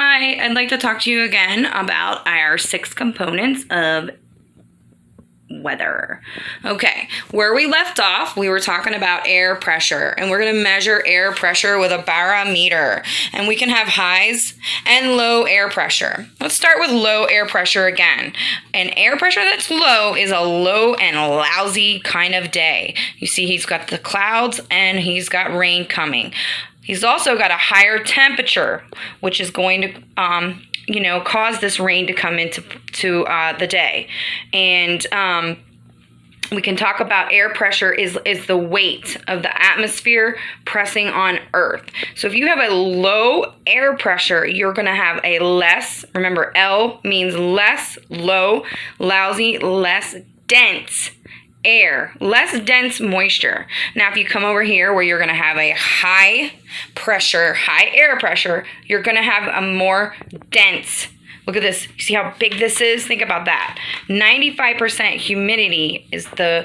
Hi, I'd like to talk to you again about our 6 components of weather. Okay, where we left off, we were talking about air pressure, and we're going to measure air pressure with a barometer, and we can have highs and low air pressure. Let's start with low air pressure again. An air pressure that's low is a low and lousy kind of day. You see he's got the clouds and he's got rain coming. He's also got a higher temperature, which is going to cause this rain to come into the day. And we can talk about air pressure is the weight of the atmosphere pressing on Earth. So if you have a low air pressure, you're going to have a less, remember L means less, low, lousy, less dense air, less dense moisture. Now, if you come over here where you're going to have a high pressure, high air pressure, you're going to have a more dense. Look at this. You see how big this is? Think about that. 95% humidity is the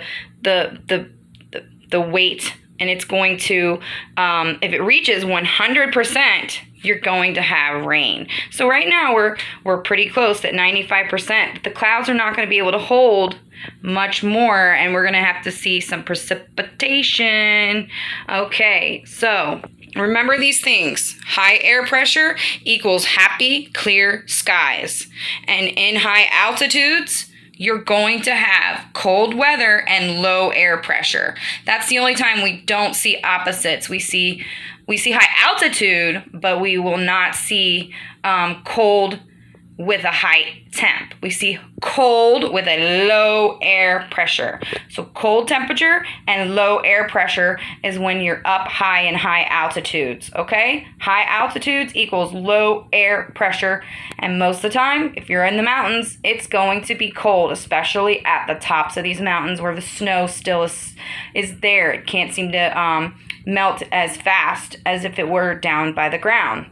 weight, and it's going to, if it reaches 100%, you're going to have rain. So right now we're pretty close at 95%. But the clouds are not going to be able to hold much more, and we're going to have to see some precipitation. Okay, so remember these things. High air pressure equals happy, clear skies. And in high altitudes, you're going to have cold weather and low air pressure. That's the only time we don't see opposites. We see high altitude, but we will not see cold with a high temp. We see cold with a low air pressure. So cold temperature and low air pressure is when you're up high in high altitudes, okay? High altitudes equals low air pressure, and most of the time, if you're in the mountains, it's going to be cold, especially at the tops of these mountains where the snow still is there. It can't seem to melt as fast as if it were down by the ground,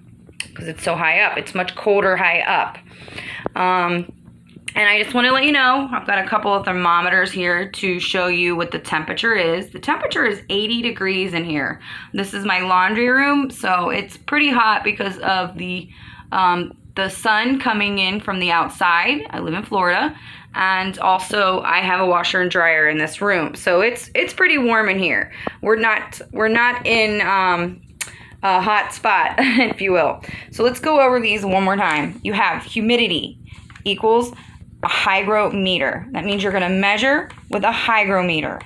because it's so high up. It's much colder high up. And I just want to let you know, I've got a couple of thermometers here to show you what the temperature is. The temperature is 80 degrees in here. This is my laundry room, so it's pretty hot because of the sun coming in from the outside. I live in Florida, and also I have a washer and dryer in this room, so it's pretty warm in here. We're not in a hot spot, if you will. So let's go over these one more time. You have humidity equals a hygrometer. That means you're going to measure with a hygrometer.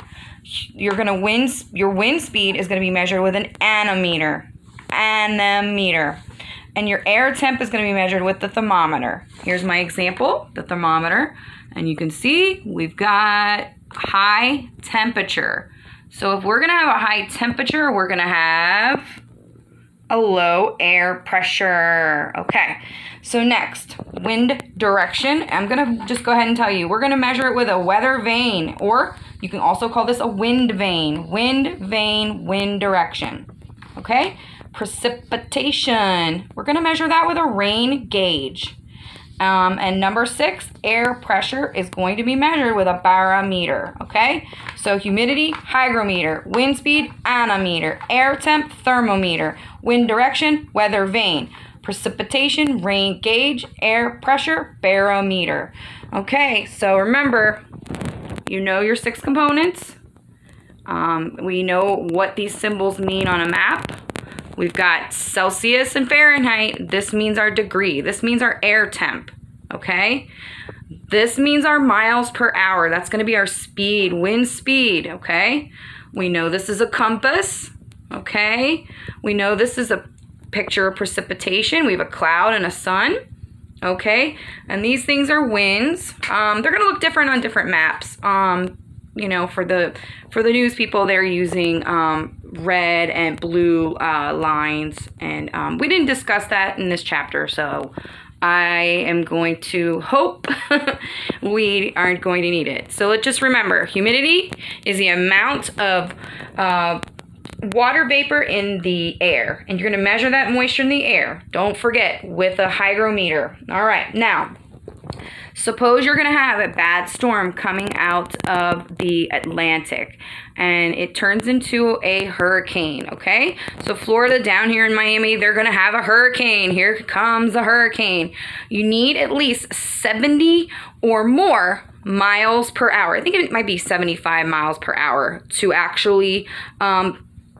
Your wind speed is going to be measured with an anemometer. And your air temp is going to be measured with the thermometer. Here's my example, the thermometer. And you can see we've got high temperature. So if we're going to have a high temperature, we're going to have a low air pressure. Okay, so next, wind direction. I'm going to just go ahead and tell you, we're going to measure it with a weather vane, or you can also call this a wind vane. Wind vane, wind direction. Okay, precipitation. We're going to measure that with a rain gauge. And number 6, air pressure is going to be measured with a barometer, okay? So humidity, hygrometer, wind speed, anemometer, air temp, thermometer, wind direction, weather vane, precipitation, rain gauge, air pressure, barometer. Okay, so remember, you know your 6 components. We know what these symbols mean on a map. We've got Celsius and Fahrenheit. This means our degree. This means our air temp, okay? This means our miles per hour. That's going to be our speed, wind speed, okay? We know this is a compass, okay? We know this is a picture of precipitation. We have a cloud and a sun, okay? And these things are winds. They're going to look different on different maps. For the news people, they're using red and blue lines, and we didn't discuss that in this chapter, so I am going to hope we aren't going to need it. So let's just remember, humidity is the amount of water vapor in the air, and you're going to measure that moisture in the air. Don't forget, with a hygrometer. All right, now Suppose you're going to have a bad storm coming out of the Atlantic and it turns into a hurricane, okay? So Florida down here in Miami, they're going to have a hurricane. Here comes a hurricane. You need at least 70 or more miles per hour. I think it might be 75 miles per hour to actually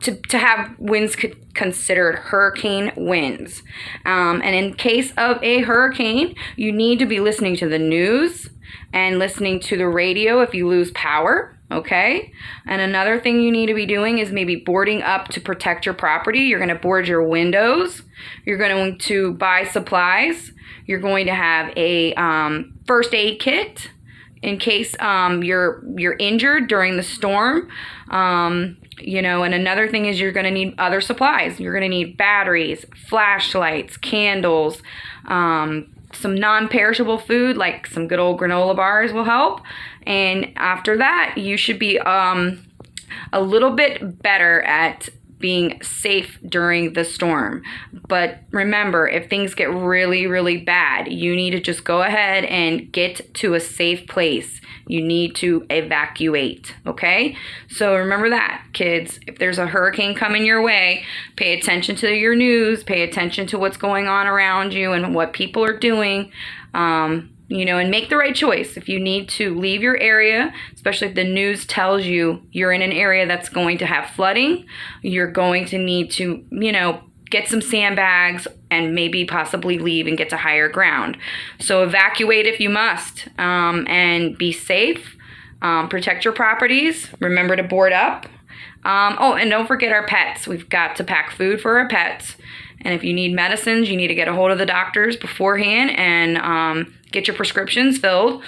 to have winds considered hurricane winds. And in case of a hurricane, you need to be listening to the news and listening to the radio if you lose power, okay? And another thing you need to be doing is maybe boarding up to protect your property. You're going to board your windows. You're going to buy supplies. You're going to have a first aid kit in case you're injured during the storm. And another thing is you're going to need other supplies. You're going to need batteries, flashlights, candles, some non-perishable food like some good old granola bars will help. And after that, you should be a little bit better at being safe during the storm. But remember, if things get really, really bad, you need to just go ahead and get to a safe place. You need to evacuate, okay? So remember that, kids. If there's a hurricane coming your way, pay attention to your news, pay attention to what's going on around you and what people are doing. And make the right choice. If you need to leave your area, especially if the news tells you you're in an area that's going to have flooding, you're going to need to, get some sandbags and maybe possibly leave and get to higher ground. So evacuate if you must, and be safe. Protect your properties. Remember to board up. And don't forget our pets. We've got to pack food for our pets. And if you need medicines, you need to get a hold of the doctors beforehand and get your prescriptions filled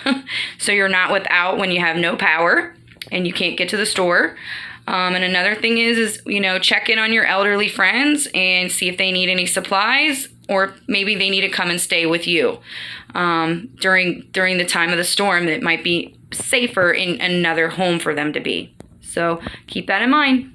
so you're not without when you have no power and you can't get to the store. And another thing is check in on your elderly friends and see if they need any supplies, or maybe they need to come and stay with you during the time of the storm. It might be safer in another home for them to be. So keep that in mind.